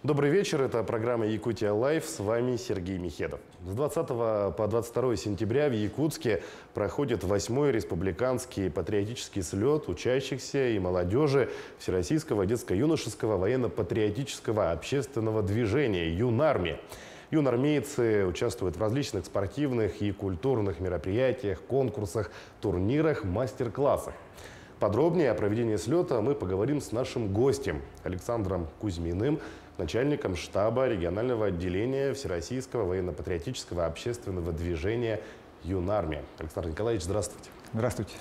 Добрый вечер, это программа «Якутия Лайв», с вами Сергей Михедов. С 20 по 22 сентября в Якутске проходит 8-й республиканский патриотический слет учащихся и молодежи Всероссийского детско-юношеского военно-патриотического общественного движения «Юнармия». Юнармейцы участвуют в различных спортивных и культурных мероприятиях, конкурсах, турнирах, мастер-классах. Подробнее о проведении слета мы поговорим с нашим гостем Александром Кузьминым, начальником штаба регионального отделения Всероссийского военно-патриотического общественного движения «Юнармия». Александр Николаевич, здравствуйте. Здравствуйте.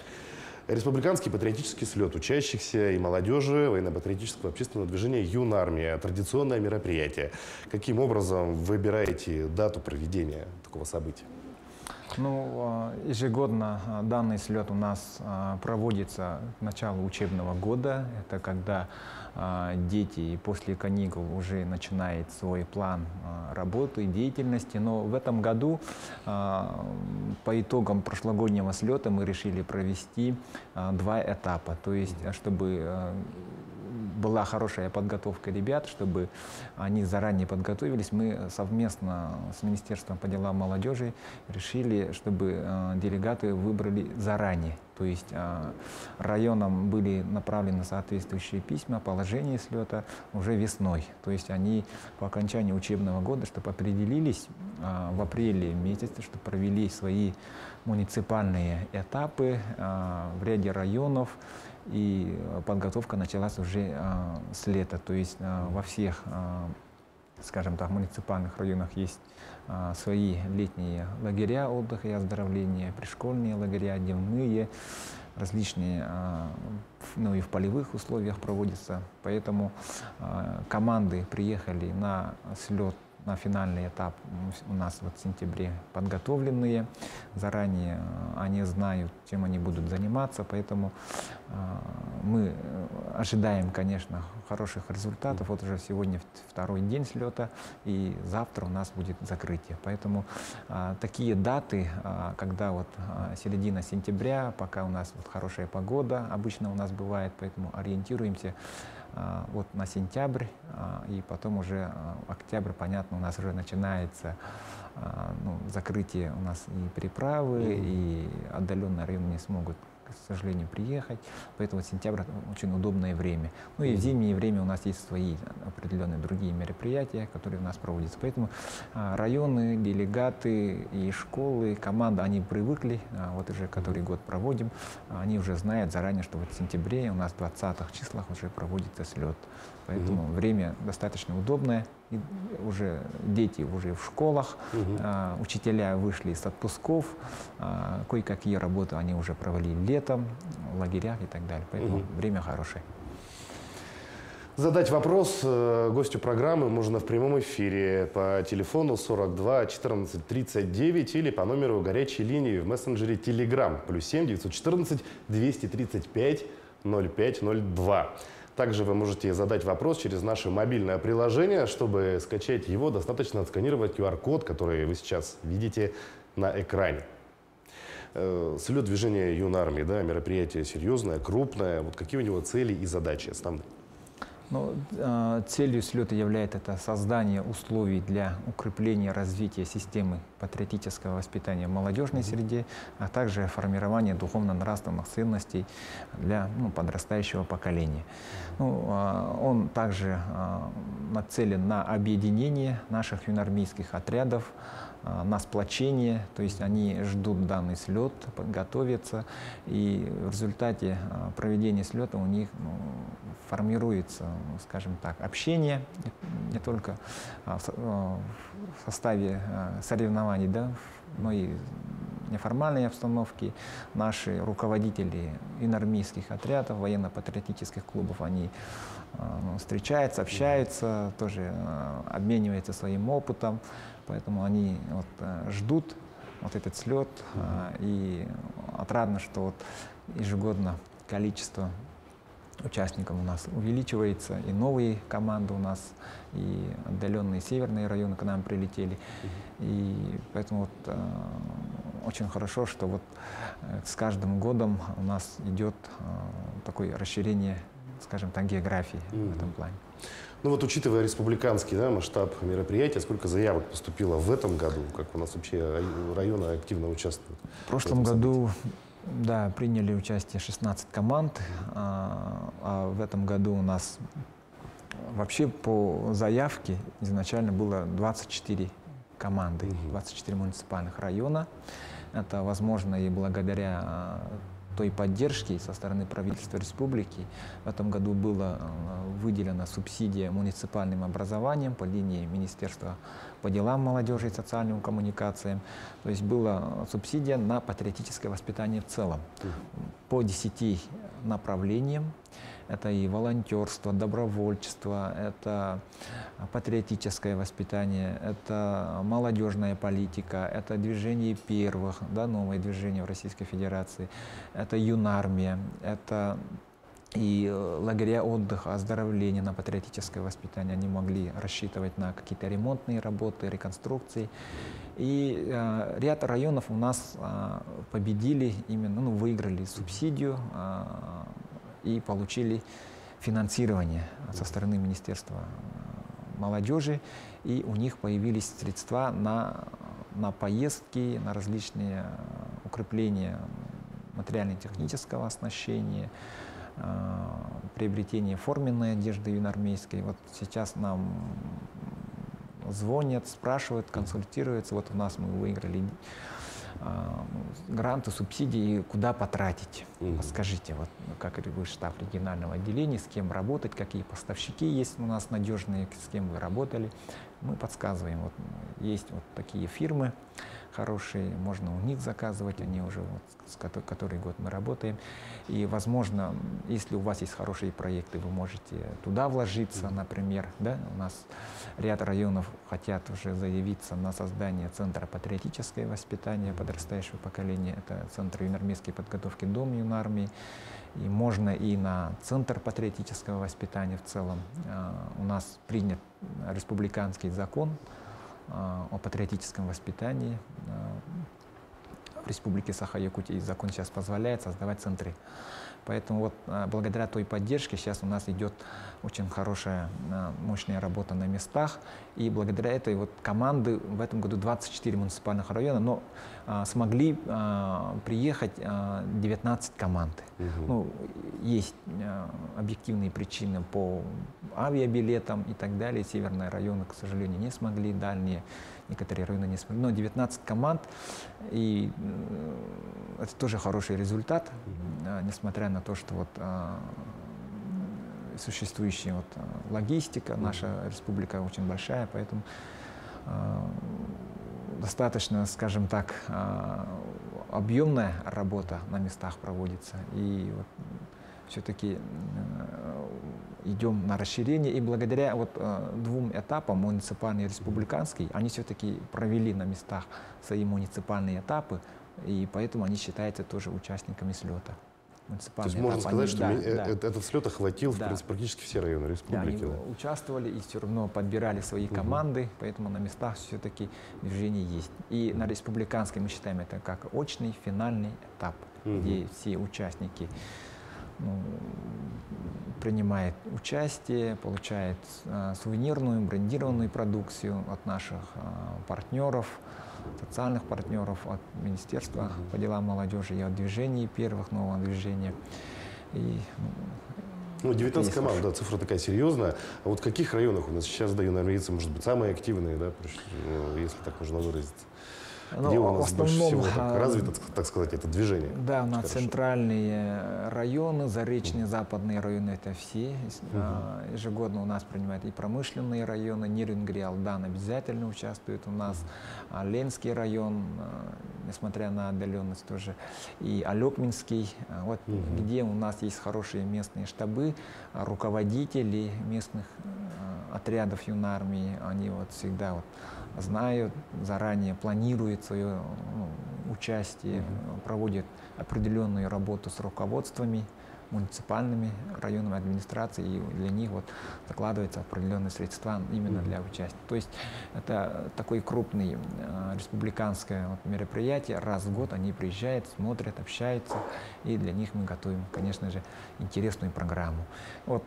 Республиканский патриотический слет учащихся и молодежи военно-патриотического общественного движения «Юнармия» – традиционное мероприятие. Каким образом выбираете дату проведения такого события? Ежегодно данный слет у нас проводится к началу учебного года. Это когда дети после каникул уже начинают свой план работы, деятельности. Но в этом году по итогам прошлогоднего слета мы решили провести 2 этапа. То есть, чтобы была хорошая подготовка ребят, чтобы они заранее подготовились. Мы совместно с Министерством по делам молодежи решили, чтобы делегаты выбрали заранее. То есть районам были направлены соответствующие письма, положение слета уже весной. То есть они по окончании учебного года, чтобы определились в апреле месяце, чтобы провели свои муниципальные этапы в ряде районов. И подготовка началась уже с лета. То есть во всех, скажем так, муниципальных районах есть свои летние лагеря отдыха и оздоровления, пришкольные лагеря, дневные, различные, и в полевых условиях проводятся. Поэтому команды приехали на слет, на финальный этап у нас в сентябре подготовленные. Заранее они знают, чем они будут заниматься, поэтому мы ожидаем, конечно, хороших результатов. Вот уже сегодня 2-й день слета, и завтра у нас будет закрытие. Поэтому такие даты, когда середина сентября, пока у нас хорошая погода, обычно у нас бывает, поэтому ориентируемся на сентябрь, и потом уже октябрь, понятно, у нас уже начинается закрытие, у нас и переправы, и отдаленные районы не смогут, к сожалению, приехать, поэтому сентябрь очень удобное время. И в зимнее время у нас есть свои определенные другие мероприятия, которые у нас проводятся. Поэтому районы, делегаты и школы, команда, они привыкли, уже который год проводим, они уже знают заранее, что в сентябре у нас в 20-х числах уже проводится слет. Поэтому время достаточно удобное. И уже дети уже в школах, учителя вышли из отпусков, кое-какие работы они уже провели летом, в лагерях и так далее. Поэтому время хорошее. Задать вопрос гостю программы можно в прямом эфире по телефону 42 14 39 или по номеру горячей линии в мессенджере Telegram +7 914 235 0502. Также вы можете задать вопрос через наше мобильное приложение. Чтобы скачать его, достаточно отсканировать QR-код, который вы сейчас видите на экране. Слет движения Юнармии, мероприятие серьезное, крупное. Какие у него цели и задачи основные? Целью слета является это создание условий для укрепления развития системы патриотического воспитания в молодежной среде, а также формирования духовно-нравственных ценностей для подрастающего поколения. Он также нацелен на объединение наших юнармейских отрядов, на сплочение, то есть они ждут данный слет, готовятся, и в результате проведения слета у них формируется, скажем так, общение, не только в составе соревнований, но и в неформальной обстановке. Наши руководители юнармейских отрядов, военно-патриотических клубов, они встречаются, общаются, тоже обмениваются своим опытом, поэтому они ждут этот слет, и отрадно, что ежегодно количество участников у нас увеличивается, и новые команды у нас, и отдаленные северные районы к нам прилетели. И поэтому очень хорошо, что с каждым годом у нас идет такое расширение, скажем так, географии в этом плане. Ну вот учитывая республиканский, да, масштаб мероприятия, сколько заявок поступило в этом году, как у нас вообще районы активно участвуют? В прошлом году, да, приняли участие 16 команд, а в этом году у нас вообще по заявке изначально было 24 команды, 24 муниципальных района. Это возможно и благодаря той поддержки со стороны правительства республики. В этом году была выделена субсидия муниципальным образованием по линии Министерства по делам молодежи и социальным коммуникациям. То есть была субсидия на патриотическое воспитание в целом по 10 направлениям. Это и волонтерство, добровольчество, это патриотическое воспитание, это молодежная политика, это движение первых, да, новое движение в Российской Федерации, это юнармия, это и лагеря отдыха, оздоровления на патриотическое воспитание. Они могли рассчитывать на какие-то ремонтные работы, реконструкции. И ряд районов у нас победили, именно, ну, выиграли субсидию и получили финансирование со стороны Министерства молодежи, и у них появились средства на поездки, на различные укрепления материально-технического оснащения, приобретение форменной одежды юноармейской. Вот сейчас нам звонят, спрашивают, консультируются. Вот у нас мы выиграли гранты, субсидии, куда потратить. Скажите, вот как вы штаб регионального отделения, с кем работать, какие поставщики есть у нас надежные, с кем вы работали. Мы подсказываем. Вот есть вот такие фирмы хорошие, можно у них заказывать, они уже вот, с который год мы работаем. И, возможно, если у вас есть хорошие проекты, вы можете туда вложиться, например. Да? У нас ряд районов хотят уже заявиться на создание Центра патриотического воспитания подрастающего поколения. Это Центр юноармейской подготовки «Дом юнармии». И можно и на Центр патриотического воспитания в целом. У нас принят республиканский закон о патриотическом воспитании в Республике Саха-Якутия. И закон сейчас позволяет создавать центры. Поэтому вот благодаря той поддержке сейчас у нас идет очень хорошая, мощная работа на местах. И благодаря этой вот команды в этом году 24 муниципальных района, но смогли приехать 19 команд. Ну, есть объективные причины по авиабилетам и так далее. Северные районы, к сожалению, не смогли, дальние некоторые районы не смогли. Но 19 команд, и это тоже хороший результат, несмотря на то, что вот существующая вот логистика, наша республика очень большая, поэтому достаточно, скажем так, объемная работа на местах проводится. И вот все-таки идем на расширение. И благодаря вот двум этапам, муниципальный и республиканский, они все-таки провели на местах свои муниципальные этапы, и поэтому они считаются тоже участниками слета. То есть можно сказать, что этот слет охватил, в принципе, практически все районы республики. Да, они участвовали и все равно подбирали свои команды, поэтому на местах все-таки движение есть. И на республиканской мы считаем это как очный финальный этап, где все участники принимают участие, получают сувенирную, брендированную продукцию от наших партнеров, социальных партнеров, от Министерства по делам молодежи и от движений первых, нового движения. И, ну, 19 команд, да, цифра такая серьезная. А вот в каких районах у нас сейчас, да, юноармейцы, может быть, самые активные, да, если так можно выразиться? Где у нас больше всего развито, так сказать, это движение? Да, у нас центральные районы, заречные, западные районы, это все. Ежегодно у нас принимают и промышленные районы, Нирингри, Алдан обязательно участвуют у нас. Ленский район, несмотря на отдаленность тоже, и Алекминский, вот где у нас есть хорошие местные штабы, руководители местных отрядов юнармии, они вот всегда вот знают, заранее планируют свое участие, проводят определенную работу с руководствами муниципальными районными администрацией, и для них вот закладываются определенные средства именно для участия. То есть это такое крупное республиканское вот мероприятие, раз в год они приезжают, смотрят, общаются, и для них мы готовим, конечно же, интересную программу. Вот,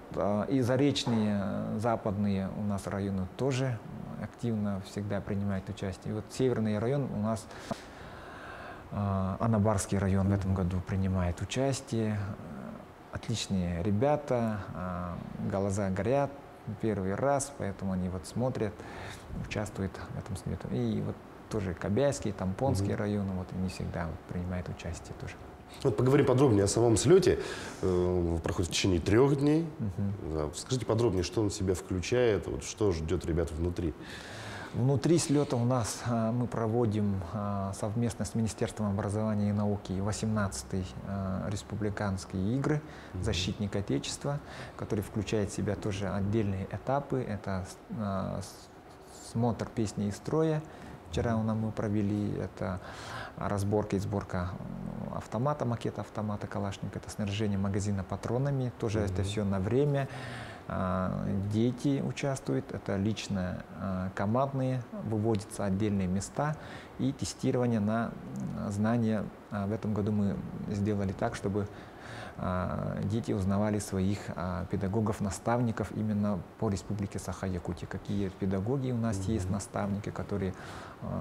и заречные, западные у нас районы тоже активно всегда принимают участие. И вот северный район у нас, Анабарский район в этом году принимает участие. Отличные ребята, глаза горят первый раз, поэтому они вот смотрят, участвуют в этом слете. И вот тоже Кобяйский, Тампонский районы, вот они всегда вот принимают участие тоже. Вот поговорим подробнее о самом слете. Проходит в течение 3 дней. Скажите подробнее, что он в себя включает, вот, что ждет ребят внутри. Внутри слета у нас мы проводим совместно с Министерством образования и науки 18-й республиканские игры «Защитник Отечества», который включает в себя тоже отдельные этапы. Это смотр песни и строя. Вчера мы провели, это разборка и сборка автомата, макета автомата Калашникова, это снаряжение магазина патронами. Тоже это все на время. Дети участвуют, это лично командные, выводятся отдельные места и тестирование на знания. В этом году мы сделали так, чтобы дети узнавали своих педагогов, наставников именно по Республике Саха-Якутия. Какие педагоги у нас есть, наставники, которые,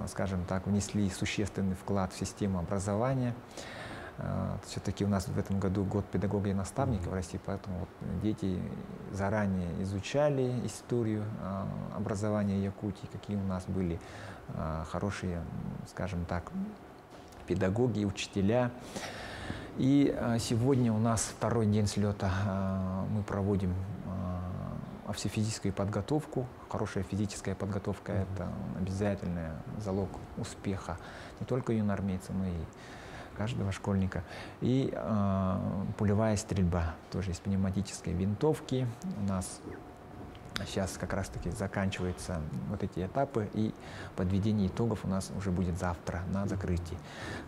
скажем так, внесли существенный вклад в систему образования. Все-таки у нас в этом году год педагога и наставника в России, поэтому вот дети заранее изучали историю образования Якутии, какие у нас были хорошие, скажем так, педагоги, учителя. И сегодня у нас 2-й день слета. Мы проводим всефизическую подготовку. Хорошая физическая подготовка – это обязательный залог успеха не только юноармейца, но и каждого школьника. И пулевая стрельба, тоже из пневматической винтовки. У нас сейчас как раз-таки заканчиваются вот эти этапы, и подведение итогов у нас уже будет завтра на закрытии.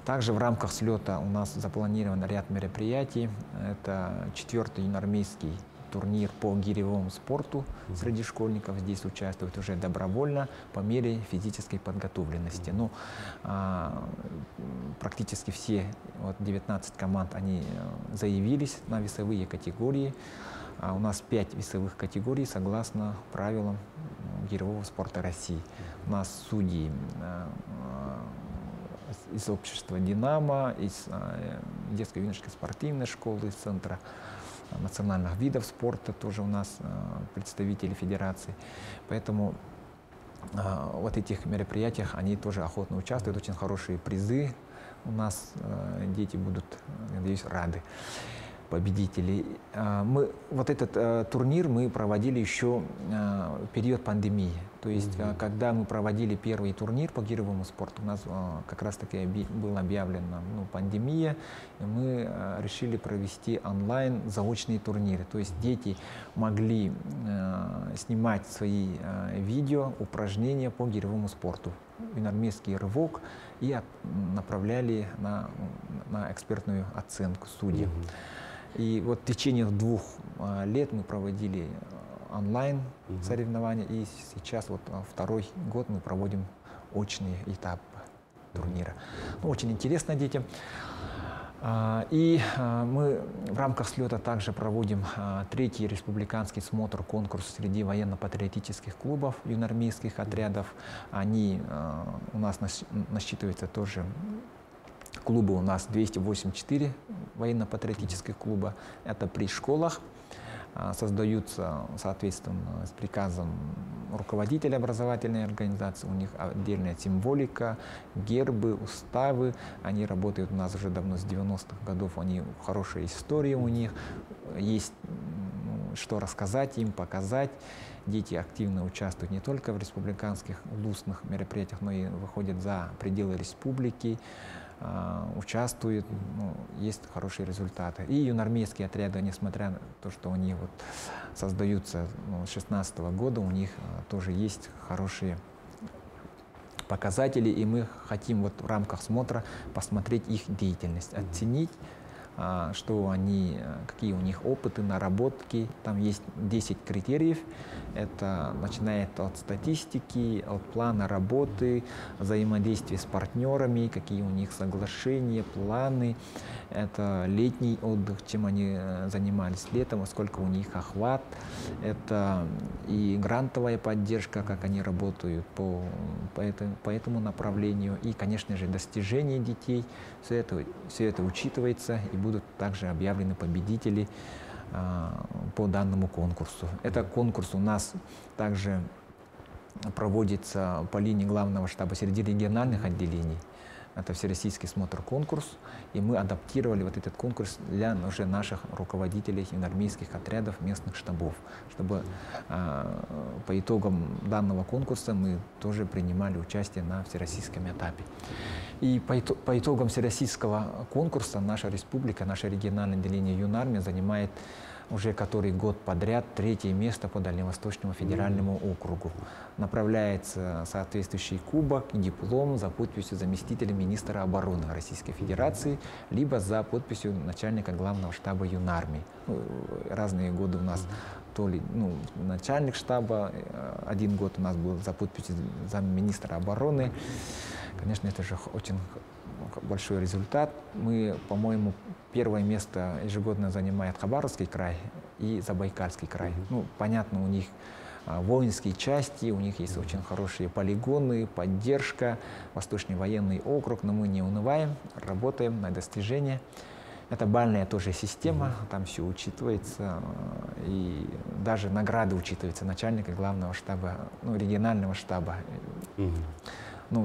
Также в рамках слета у нас запланирован ряд мероприятий. Это 4-й юноармейский турнир по гиревому спорту среди школьников. Здесь участвуют уже добровольно по мере физической подготовленности. Ну, практически все, вот 19 команд, они заявились на весовые категории. У нас 5 весовых категорий согласно правилам гиревого спорта России. У нас судьи из общества «Динамо», из детской юношеской спортивной школы, из Центра национальных видов спорта, тоже у нас представители федерации. Поэтому вот этих мероприятиях они тоже охотно участвуют, очень хорошие призы. У нас дети будут, надеюсь, рады. Победителей. Вот этот турнир мы проводили еще в период пандемии. То есть, когда мы проводили первый турнир по гиревому спорту, у нас как раз-таки была объявлена пандемия, и мы решили провести онлайн заочные турниры. То есть дети могли снимать свои видео, упражнения по гиревому спорту, юноармейский рывок, и направляли на экспертную оценку судей. И вот в течение 2 лет мы проводили онлайн соревнования, и сейчас вот 2-й год мы проводим очный этап турнира. Ну, очень интересно детям. И мы в рамках слета также проводим 3-й республиканский смотр-конкурс среди военно-патриотических клубов, юноармейских отрядов. Они у нас насчитываются тоже. Клубы у нас 284 военно-патриотических клуба. Это при школах. Создаются, соответственно, с приказом руководителя образовательной организации. У них отдельная символика, гербы, уставы. Они работают у нас уже давно, с 90-х годов. Хорошая история у них. Есть что рассказать им, показать. Дети активно участвуют не только в республиканских областных мероприятиях, но и выходят за пределы республики. Участвуют, есть хорошие результаты. И юноармейские отряды, несмотря на то, что они вот создаются с 2016 года, у них тоже есть хорошие показатели, и мы хотим вот в рамках смотра посмотреть их деятельность, оценить какие у них опыты, наработки. Там есть 10 критериев. Это начинает от статистики, от плана работы, взаимодействия с партнерами, какие у них соглашения, планы. Это летний отдых, чем они занимались летом, сколько у них охват. Это и грантовая поддержка, как они работают по этому направлению. И, конечно же, достижения детей. Все это учитывается, и будут также объявлены победители по данному конкурсу. Этот конкурс у нас также проводится по линии главного штаба среди региональных отделений. Это всероссийский смотр-конкурс, и мы адаптировали вот этот конкурс для уже наших руководителей юноармейских отрядов местных штабов, чтобы по итогам данного конкурса мы тоже принимали участие на всероссийском этапе. И по итогам всероссийского конкурса наша республика, наше региональное отделение юнармии занимает уже который год подряд 3-е место по Дальневосточному федеральному округу. Направляется соответствующий кубок и диплом за подписью заместителя министра обороны Российской Федерации, либо за подписью начальника главного штаба юнармии. Разные годы у нас то ли начальник штаба, один год у нас был за подписью замминистра обороны. Конечно, это же очень большой результат. Мы, по-моему, 1-е место ежегодно занимает Хабаровский край и Забайкальский край. Понятно, у них воинские части, у них есть очень хорошие полигоны, поддержка, Восточный военный округ, но мы не унываем, работаем на достижение. Это бальная тоже система, там все учитывается, и даже награды учитываются начальника главного штаба, регионального штаба.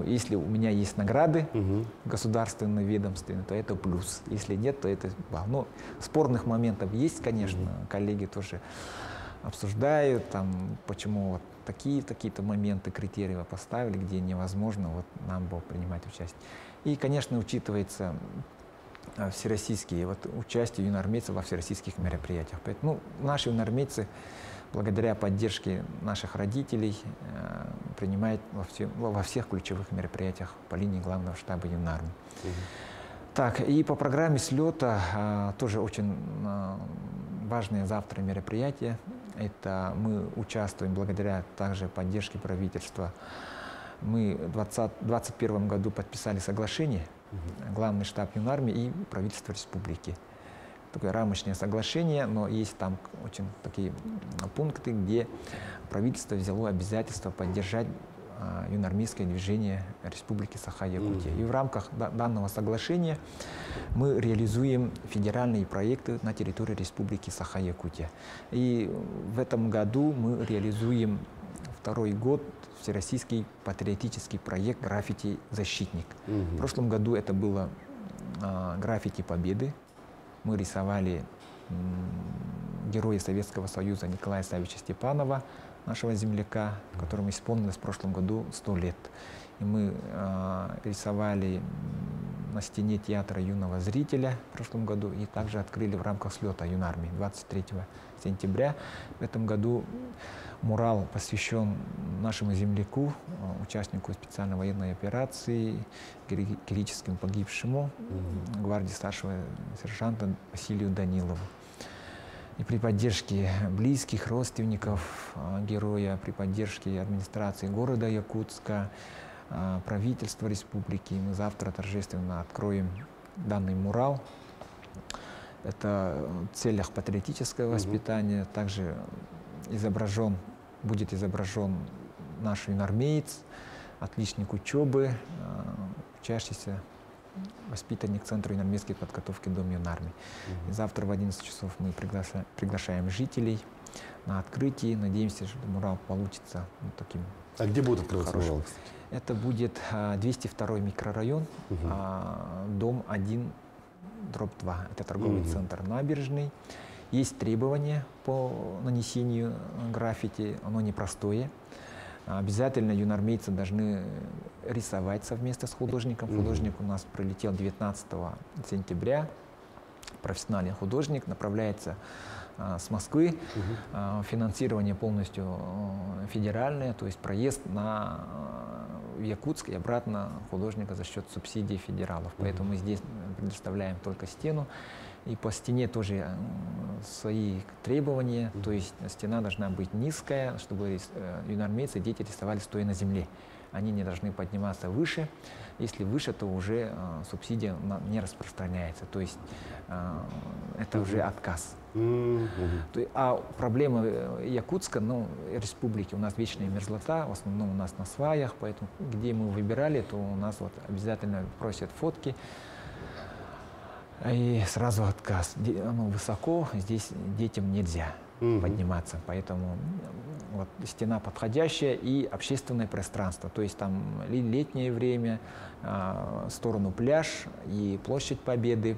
Если у меня есть награды государственные, ведомственные, то это плюс. Если нет, то это балл. Спорных моментов есть, конечно, коллеги тоже обсуждают, почему вот такие-то моменты, критерии поставили, где невозможно нам было принимать участие. И, конечно, учитывается всероссийские участие юноармейцев во всероссийских мероприятиях. Поэтому наши юноармейцы, благодаря поддержке наших родителей, принимают во всех ключевых мероприятиях по линии главного штаба юнармии. Так, и по программе слета тоже очень важное завтра мероприятие. Это мы участвуем благодаря также поддержке правительства. Мы в 2021 году подписали соглашение, главный штаб юнармии и правительство республики. Такое рамочное соглашение, но есть там очень такие пункты, где правительство взяло обязательство поддержать юноармейское движение Республики Саха-Якутия. И в рамках данного соглашения мы реализуем федеральные проекты на территории Республики Саха-Якутия. И в этом году мы реализуем 2-й год всероссийский патриотический проект «Граффити-защитник». В прошлом году это было граффити Победы. Мы рисовали героя Советского Союза Николая Савича Степанова, нашего земляка, которому исполнилось в прошлом году 100 лет. И мы рисовали на стене театра юного зрителя в прошлом году и также открыли в рамках слета юнармии 23 сентября. В этом году мурал посвящен нашему земляку, участнику специальной военной операции, героически погибшему, гвардии старшего сержанта Василию Данилову. И при поддержке близких, родственников героя, при поддержке администрации города Якутска, правительства республики, мы завтра торжественно откроем данный мурал. Это в целях патриотического воспитания. Также будет изображен наш юноармеец, отличник учебы, учащийся воспитанник Центра юноармейской подготовки Дом юнармии. И завтра в 11 часов мы приглашаем жителей на открытие. Надеемся, что мурал получится таким. А где будет открываться мурал? Это будет 202-й микрорайон, дом 1/2. Это торговый центр «Набережный». Есть требования по нанесению граффити, оно непростое. Обязательно юноармейцы должны рисовать совместно с художником. Художник у нас прилетел 19 сентября. Профессиональный художник направляется с Москвы. Финансирование полностью федеральное, то есть проезд в Якутск и обратно художника за счет субсидий федералов. Поэтому мы здесь предоставляем только стену. И по стене тоже свои требования. То есть стена должна быть низкая, чтобы юноармейцы, дети рисовали стоя на земле. Они не должны подниматься выше. Если выше, то уже субсидия не распространяется. То есть это уже отказ. А проблема Якутска, ну, республики, у нас вечная мерзлота, в основном у нас на сваях, поэтому где мы выбирали, то у нас вот обязательно просят фотки. И сразу отказ. Ну, высоко, здесь детям нельзя подниматься, поэтому вот стена подходящая и общественное пространство. То есть там летнее время, в сторону пляж и площадь Победы.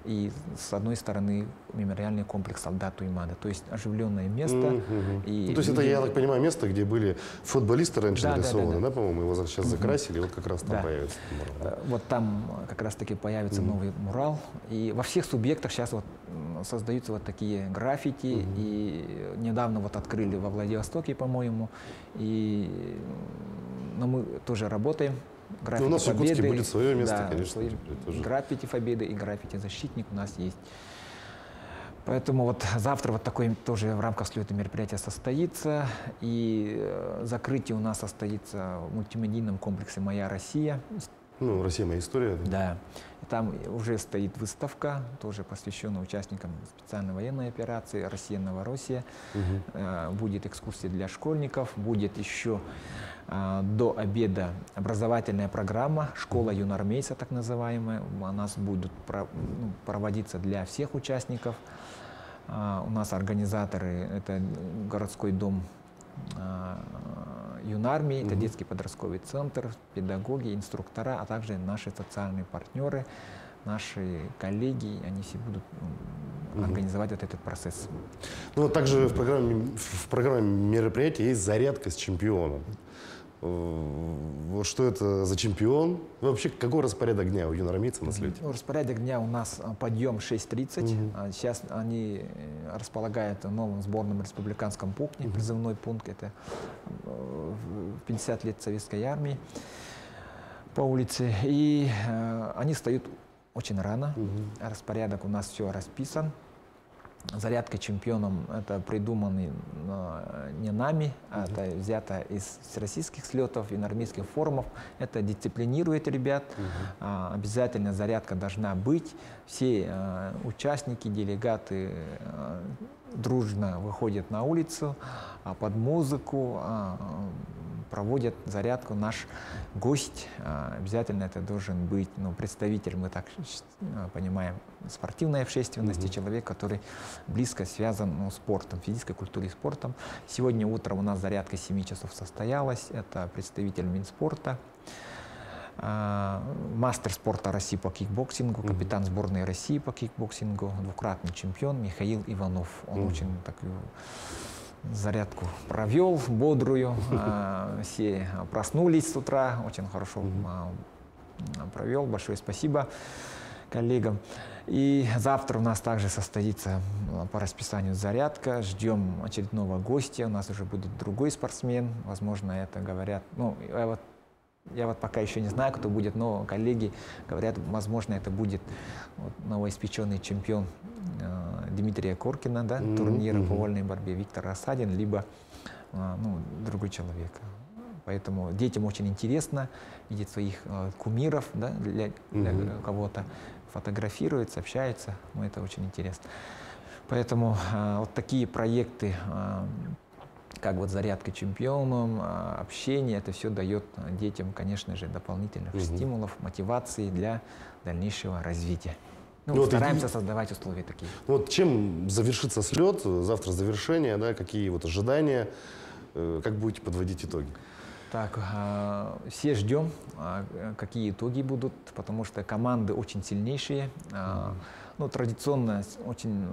И с одной стороны мемориальный комплекс солдат Туймада. То есть оживленное место. И ну, то есть это, я так понимаю, место, где были футболисты раньше нарисованы, да, по-моему, его сейчас закрасили, и вот как раз там появится мурал. Вот там как раз-таки появится новый мурал. И во всех субъектах сейчас вот создаются вот такие граффити. И недавно вот открыли во Владивостоке, по-моему. Но мы тоже работаем. У нас в Якутске будет свое место, да, конечно. Граффити Победы и граффити Защитник у нас есть. Поэтому вот завтра вот такое тоже в рамках слета мероприятия состоится. И закрытие у нас состоится в мультимедийном комплексе «Моя Россия». Ну, «Россия. Моя история». Да. Там уже стоит выставка, тоже посвященная участникам специальной военной операции «Россия. Новороссия». Будет экскурсия для школьников, будет еще до обеда образовательная программа «Школа юноармейца», так называемая. У нас будет проводиться для всех участников. У нас организаторы – это городской дом юнармии, это детский подростковый центр, педагоги, инструктора, а также наши социальные партнеры, наши коллеги, они все будут организовать вот этот процесс. Ну, также в программе мероприятия есть зарядка с чемпионом. Вот что это за чемпион? Вообще, какой распорядок дня у юноармейца на слете? Распорядок дня у нас подъем 6:30. Сейчас они располагают в новом сборном республиканском пункте, призывной пункт. Это в 50 лет советской армии по улице. И они встают очень рано. Распорядок у нас все расписан. Зарядка чемпионом – это придуманный не нами, а это взято из всероссийских слетов, юноармейских форумов. Это дисциплинирует ребят. Обязательно зарядка должна быть. Все участники, делегаты дружно выходят на улицу, под музыку, проводят зарядку. Наш гость, обязательно это должен быть представитель, мы так понимаем, спортивной общественности, человек, который близко связан с спортом, физической культурой и спортом. Сегодня утром у нас зарядка 7 часов состоялась. Это представитель Минспорта, мастер спорта России по кикбоксингу, капитан сборной России по кикбоксингу, двукратный чемпион Михаил Иванов. Он очень такую зарядку провел, бодрую. Все проснулись с утра, очень хорошо провел. Большое спасибо коллегам. И завтра у нас также состоится по расписанию зарядка. Ждем очередного гостя. У нас уже будет другой спортсмен. Возможно, это говорят. Ну, я вот пока еще не знаю, кто будет, но коллеги говорят, возможно, это будет новоиспеченный чемпион Дмитрия Коркина, да, турнира по вольной борьбе Виктор Рассадин, либо другой человек. Поэтому детям очень интересно видеть своих кумиров, да, для кого-то, фотографируются, общаются, это очень интересно. Поэтому вот такие проекты, как вот зарядка чемпионом, общение, это все дает детям, конечно же, дополнительных стимулов, мотивации для дальнейшего развития. Стараемся создавать условия такие. Вот чем завершится слет, завтра завершение, да, какие вот ожидания, как будете подводить итоги? Так, все ждем, какие итоги будут, потому что команды очень сильнейшие. Традиционно очень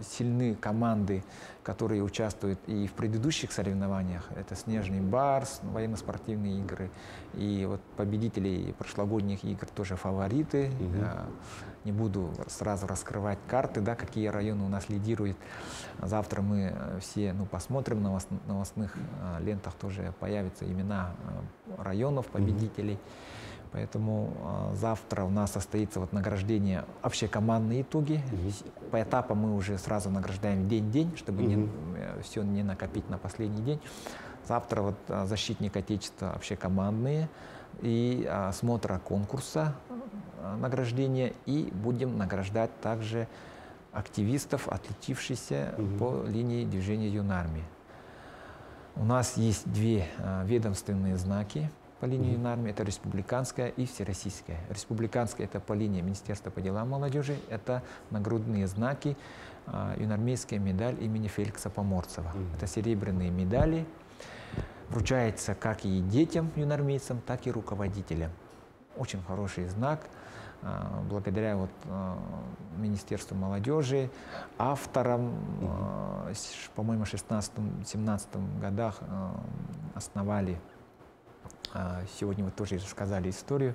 сильны команды, которые участвуют и в предыдущих соревнованиях. Это «Снежный барс», военно-спортивные игры. И вот победители прошлогодних игр тоже фавориты. Не буду сразу раскрывать карты, да, какие районы у нас лидируют. Завтра мы все посмотрим, на новостных лентах тоже появятся имена районов победителей. Поэтому завтра у нас состоится вот награждение, общекомандные итоги. По этапам мы уже сразу награждаем день-день, чтобы все не накопить на последний день. Завтра вот защитник Отечества общекомандные и смотра конкурса награждения. И будем награждать также активистов, отличившихся по линии движения юнармии. У нас есть две ведомственные знаки по линии юнармии. Это республиканская и всероссийская. Республиканская — это по линии Министерства по делам молодежи. Это нагрудные знаки, юнармейская медаль имени Феликса Поморцева. Это серебряные медали. Вручается как и детям юнармейцам, так и руководителям. Очень хороший знак. Благодаря вот, Министерству молодежи, авторам, по-моему, в 16-17 годах основали, сегодня вы тоже рассказали историю,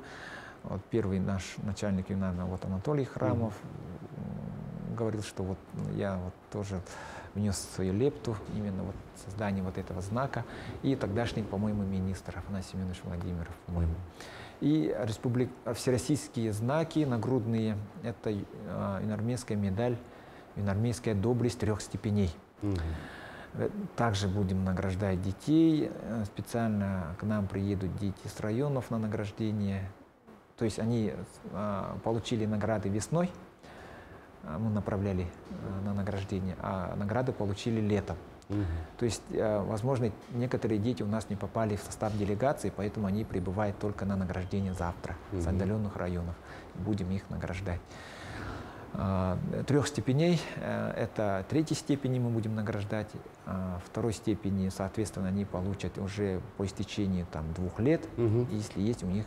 вот первый наш начальник юнарного, вот Анатолий Храмов, говорил, что вот я вот тоже внес свою лепту именно вот в создание вот этого знака, и тогдашний, по-моему, министр Афанасий Семенович Владимиров, по-моему. И всероссийские знаки нагрудные — это юнармейская медаль, юнармейская доблесть 3 степеней. Также будем награждать детей. Специально к нам приедут дети с районов на награждение. То есть они получили награды весной, мы направляли на награждение, а награды получили летом. То есть, возможно, некоторые дети у нас не попали в состав делегации, поэтому они прибывают только на награждение завтра с отдаленных районов. Будем их награждать. 3 степеней — это 3-й степени мы будем награждать. 2-й степени, соответственно, они получат уже по истечении 2 лет, если есть у них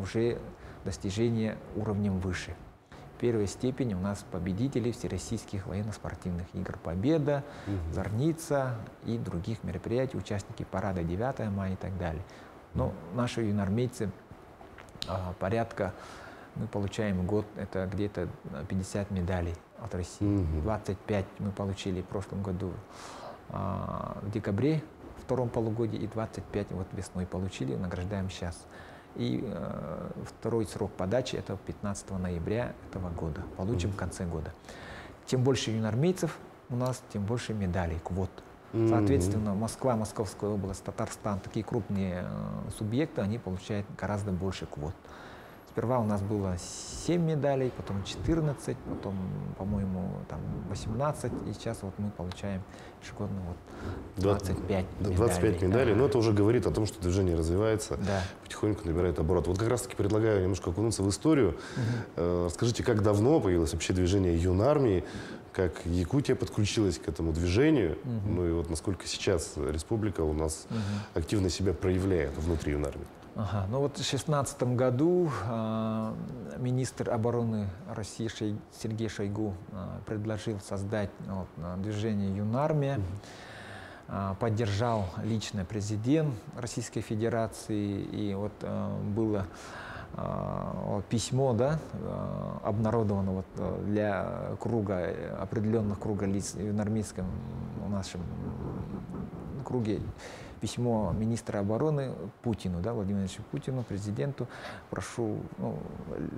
уже достижение уровнем выше. 1-я степень у нас победители всероссийских военно-спортивных игр «Победа», «Зорница» и других мероприятий, участники парада 9 мая и так далее. Но наши юнармейцы порядка, мы получаем в год, это где-то 50 медалей от России. 25 мы получили в прошлом году в декабре, в 2-м полугодии, и 25 вот весной получили, награждаем сейчас. И 2-й срок подачи — это 15 ноября этого года. Получим в конце года. Чем больше юнармейцев у нас, тем больше медалей, квот. Соответственно, Москва, Московская область, Татарстан, такие крупные субъекты, они получают гораздо больше квот. Сперва у нас было 7 медалей, потом 14, потом, по-моему, 18, и сейчас вот мы получаем ежегодно вот 25 медалей. 25 медалей, но это уже говорит о том, что движение развивается, да, потихоньку набирает оборот. Вот как раз-таки предлагаю немножко окунуться в историю. Расскажите, как давно появилось вообще движение юнармии, как Якутия подключилась к этому движению, ну и вот насколько сейчас республика у нас активно себя проявляет внутри юнармии? Ну вот в 2016 году министр обороны России Сергей Шойгу предложил создать движение «Юнармия». Поддержал лично президент Российской Федерации. И вот было письмо, да, обнародовано вот для круга, определенных круга лиц в юнармейском нашем круге, письмо министра обороны Путину, да, Владимиру Владимировичу Путину, президенту. Прошу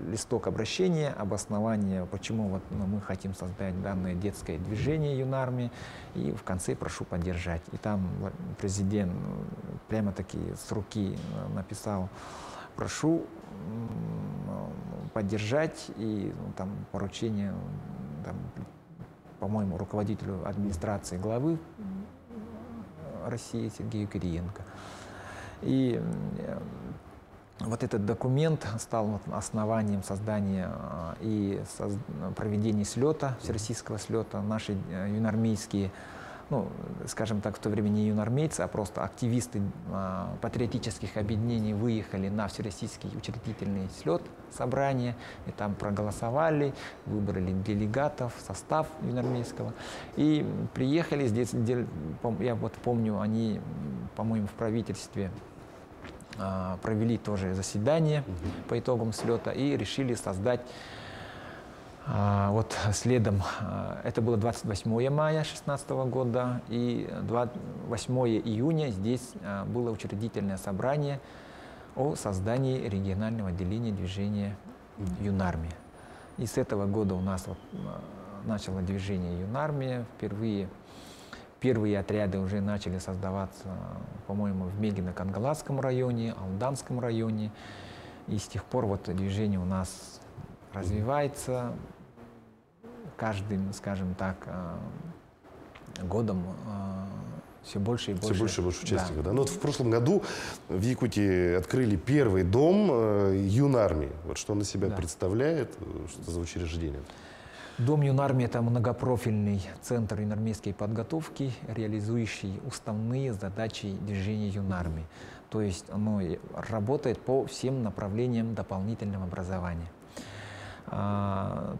листок обращения, обоснование, почему вот, мы хотим создать данное детское движение «Юнармия», и в конце прошу поддержать. И там президент прямо-таки с руки написал: прошу поддержать, и там поручение, по-моему, руководителю администрации главы России Сергею Кириенко. И вот этот документ стал основанием создания и проведения слета, всероссийского слета. Наши юнармейские, ну, скажем так, в то время не юнармейцы, а просто активисты патриотических объединений выехали на всероссийский учредительный слет, собрание, и там проголосовали, выбрали делегатов, состав юнармейского. И приехали здесь, я вот помню, они, по-моему, в правительстве провели тоже заседание по итогам слета и решили создать вот следом. Это было 28 мая 2016 года, и 8 июня здесь было учредительное собрание о создании регионального отделения движения Юнармия. И с этого года у нас вот начало движение Юнармия. Первые отряды уже начали создаваться, по-моему, в Мегино-Кангаласском районе, Алданском районе. И с тех пор вот движение у нас развивается. Каждым, скажем так, годом все больше и больше. Все больше и больше участников. Да. Да? Ну, вот в прошлом году в Якутии открыли первый дом Юнармии. Вот что он из себя представляет, что за учреждение? Дом Юнармии – это многопрофильный центр юнармейской подготовки, реализующий уставные задачи движения Юнармии. То есть оно работает по всем направлениям дополнительного образования.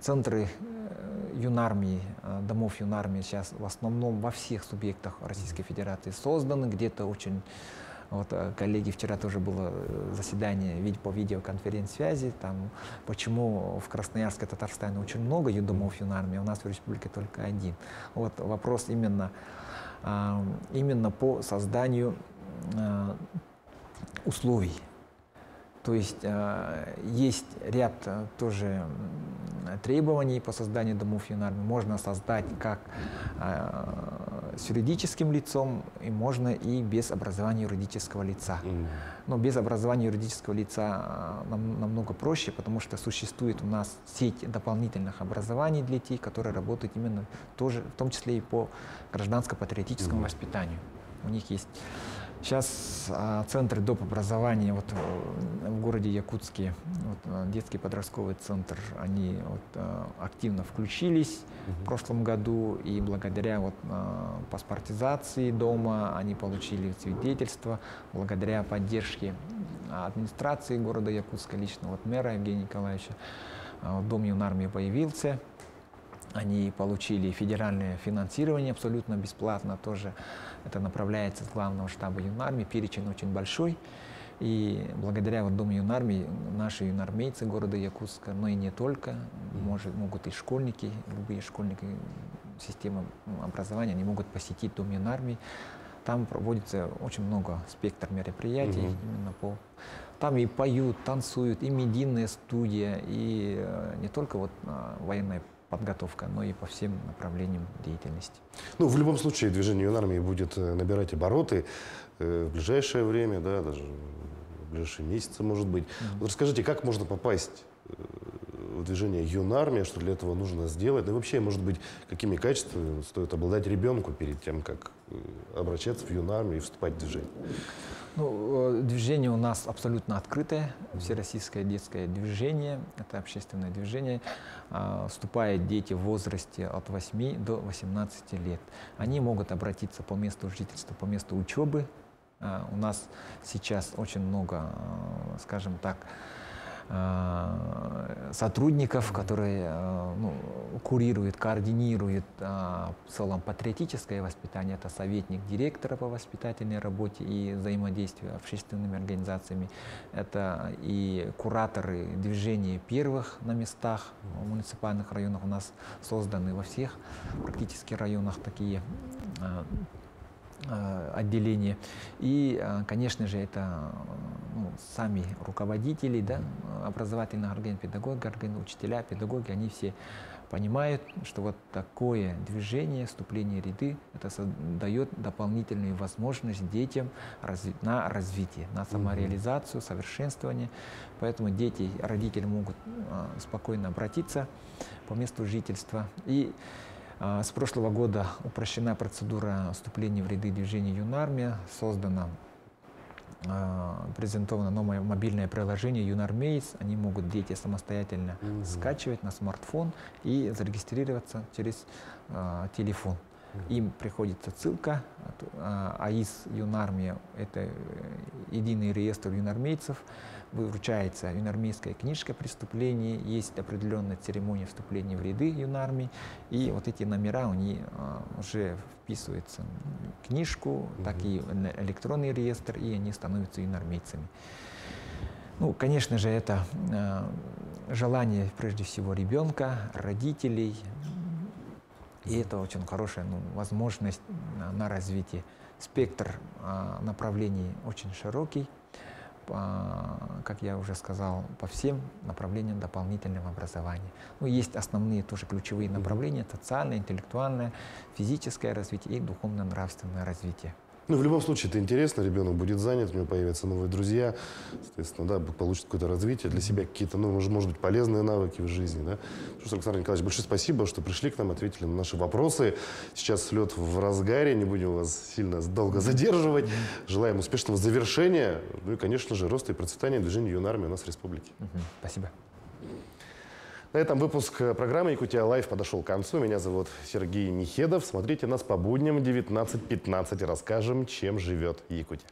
Центры Юнармии, домов Юнармии сейчас в основном во всех субъектах Российской Федерации созданы. Где-то очень, вот коллеги, вчера тоже было заседание по видеоконференц-связи, там, почему в Красноярске, Татарстане очень много домов Юнармии, а у нас в республике только один. Вот вопрос именно по созданию условий. То есть есть ряд тоже требований по созданию домов Юнармии. Можно создать как с юридическим лицом, и можно и без образования юридического лица. Но без образования юридического лица намного проще, потому что существует у нас сеть дополнительных образований для детей, которые работают именно тоже, в том числе и по гражданско-патриотическому воспитанию. У них есть сейчас центры доп. Образования вот, в городе Якутске, вот, детский подростковый центр, они вот, активно включились в прошлом году, и благодаря вот, паспортизации дома они получили свидетельство, благодаря поддержке администрации города Якутска, лично вот, мэра Евгения Николаевича, дом Юнармии появился. Они получили федеральное финансирование абсолютно бесплатно тоже. Это направляется с главного штаба Юнармии. Перечень очень большой. И благодаря вот Дому Юнармии наши юнармейцы города Якутска, но и не только, могут и школьники, любые школьники системы образования, они могут посетить Дом Юнармии. Там проводится очень много спектр мероприятий именно по... Там и поют, танцуют, и медийная студия, и не только вот военная подготовка, но и по всем направлениям деятельности. Ну, в любом случае, движение Юнармии будет набирать обороты в ближайшее время, да, даже в ближайшие месяцы, может быть. Вот расскажите, как можно попасть в движение Юнармия, что для этого нужно сделать? Ну и вообще, может быть, какими качествами стоит обладать ребенку перед тем, как обращаться в Юнармию и вступать в движение? Ну, движение у нас абсолютно открытое, всероссийское детское движение, это общественное движение. Вступают дети в возрасте от 8 до 18 лет. Они могут обратиться по месту жительства, по месту учебы. У нас сейчас очень много, скажем так, сотрудников, которые курируют, координируют в целом патриотическое воспитание. Это советник директора по воспитательной работе и взаимодействию с общественными организациями. Это и кураторы движения первых на местах в муниципальных районах. У нас созданы во всех практически районах такие отделения. И, конечно же, это сами руководители, да, образовательных организаций, педагоги, учителя, педагоги, они все понимают, что вот такое движение, вступление в ряды, это дает дополнительную возможность детям на развитие, на самореализацию, совершенствование. Поэтому дети, родители могут спокойно обратиться по месту жительства. И с прошлого года упрощена процедура вступления в ряды движения Юнармия, создано, презентовано новое мобильное приложение Юнармейс. Они могут, дети, самостоятельно скачивать на смартфон и зарегистрироваться через телефон. Им приходится ссылка, АИС Юнармия, это единый реестр юнармейцев, вручается юнармейская книжка преступлений, есть определенная церемония вступления в ряды Юнармии, и вот эти номера, они уже вписываются в книжку, так и в электронный реестр, и они становятся юнармейцами. Ну, конечно же, это желание, прежде всего, ребенка, родителей, и это очень хорошая возможность на развитие. Спектр направлений очень широкий. как я уже сказал, по всем направлениям дополнительного образования. Ну, есть основные тоже ключевые направления: социальное, интеллектуальное, физическое развитие и духовно-нравственное развитие. Ну, в любом случае, это интересно, ребенок будет занят, у него появятся новые друзья, соответственно, да, получит какое-то развитие для себя, какие-то, ну, может быть, полезные навыки в жизни, да. Что ж, Александр Николаевич, большое спасибо, что пришли к нам, ответили на наши вопросы. Сейчас слет в разгаре, не будем вас сильно долго задерживать. Желаем успешного завершения, ну и, конечно же, роста и процветания движения «Юная армия» у нас в республике. Спасибо. На этом выпуск программы «Якутия Лайв» подошел к концу. Меня зовут Сергей Михедов. Смотрите нас по будням 19:15. Расскажем, чем живет Якутия.